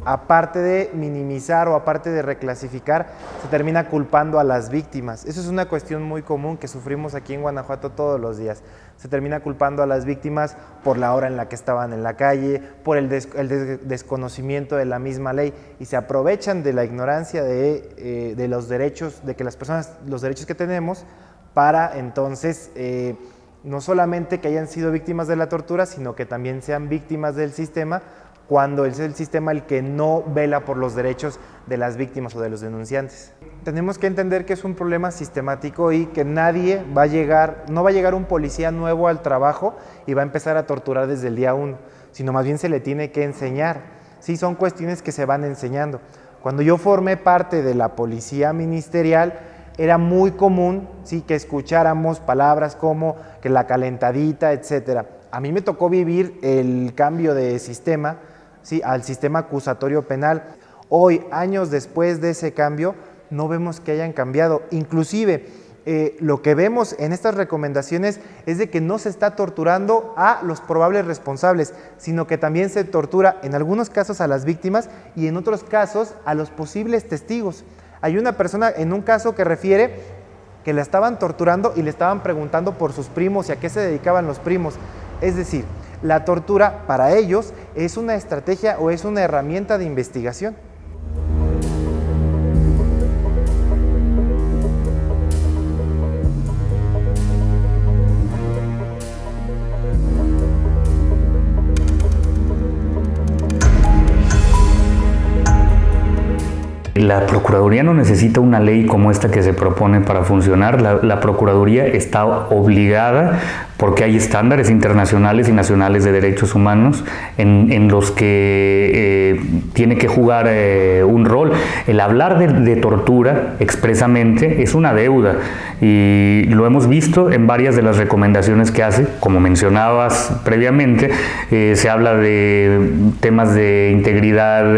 Aparte de minimizar o aparte de reclasificar, se termina culpando a las víctimas. Eso es una cuestión muy común que sufrimos aquí en Guanajuato todos los días. Se termina culpando a las víctimas por la hora en la que estaban en la calle, por el desconocimiento de la misma ley, y se aprovechan de la ignorancia de los derechos, de que las personas, los derechos que tenemos, para entonces no solamente que hayan sido víctimas de la tortura, sino que también sean víctimas del sistema, cuando es el sistema el que no vela por los derechos de las víctimas o de los denunciantes. Tenemos que entender que es un problema sistemático y que no va a llegar un policía nuevo al trabajo y va a empezar a torturar desde el día 1, sino más bien se le tiene que enseñar. Sí, son cuestiones que se van enseñando. Cuando yo formé parte de la policía ministerial, era muy común, sí, que escucháramos palabras como que la calentadita, etcétera. A mí me tocó vivir el cambio de sistema, sí, al sistema acusatorio penal. Hoy, años después de ese cambio, no vemos que hayan cambiado. Inclusive, lo que vemos en estas recomendaciones es de que no se está torturando a los probables responsables, sino que también se tortura en algunos casos a las víctimas y en otros casos a los posibles testigos. Hay una persona en un caso que refiere que la estaban torturando y le estaban preguntando por sus primos y a qué se dedicaban los primos. Es decir, la tortura para ellos es una estrategia o es una herramienta de investigación. La Procuraduría no necesita una ley como esta que se propone para funcionar. La Procuraduría está obligada, porque hay estándares internacionales y nacionales de derechos humanos en los que tiene que jugar un rol. El hablar de tortura expresamente es una deuda y lo hemos visto en varias de las recomendaciones que hace. Como mencionabas previamente, se habla de temas de integridad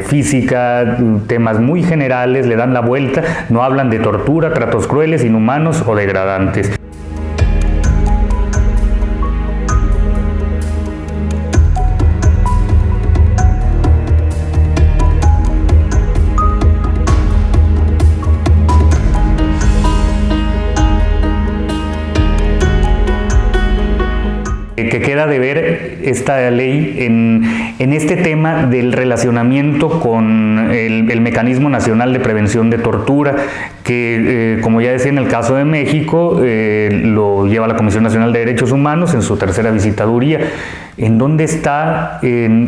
física, temas muy generales, le dan la vuelta, no hablan de tortura, tratos crueles, inhumanos o degradantes. Que queda de ver esta ley en este tema del relacionamiento con el Mecanismo Nacional de Prevención de Tortura, que como ya decía en el caso de México, lo lleva la Comisión Nacional de Derechos Humanos en su tercera visitaduría. ¿En dónde están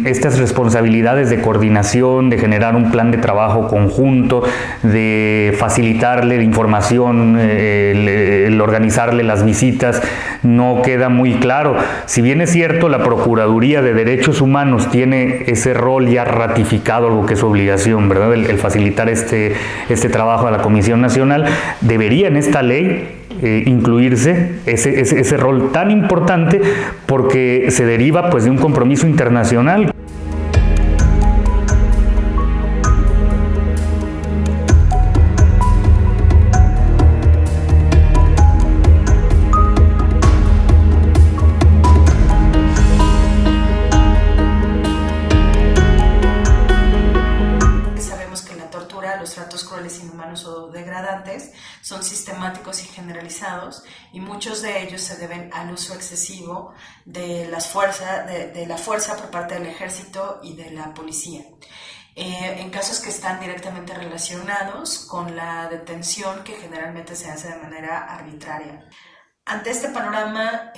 estas responsabilidades de coordinación, de generar un plan de trabajo conjunto, de facilitarle la información, el organizarle las visitas? No queda muy claro. Si bien es cierto, la Procuraduría de Derechos Humanos tiene ese rol ya ratificado, algo que es obligación, ¿verdad? El facilitar este trabajo a la Comisión Nacional, debería en esta ley incluirse ese rol tan importante, porque se deriva pues de un compromiso internacional. Los tratos crueles, inhumanos o degradantes son sistemáticos y generalizados, y muchos de ellos se deben al uso excesivo de la fuerza por parte del ejército y de la policía. En casos que están directamente relacionados con la detención, que generalmente se hace de manera arbitraria. Ante este panorama,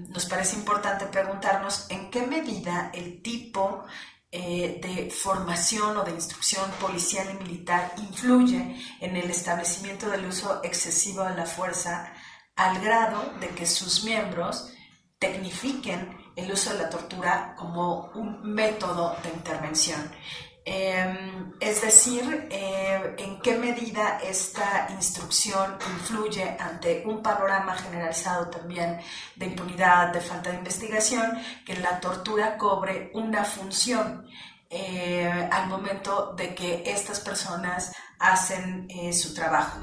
nos parece importante preguntarnos en qué medida el tipo de formación o de instrucción policial y militar influye en el establecimiento del uso excesivo de la fuerza, al grado de que sus miembros tecnifiquen el uso de la tortura como un método de intervención. Es decir, en qué medida esta instrucción influye ante un panorama generalizado también de impunidad, de falta de investigación, que la tortura cobre una función al momento de que estas personas hacen su trabajo.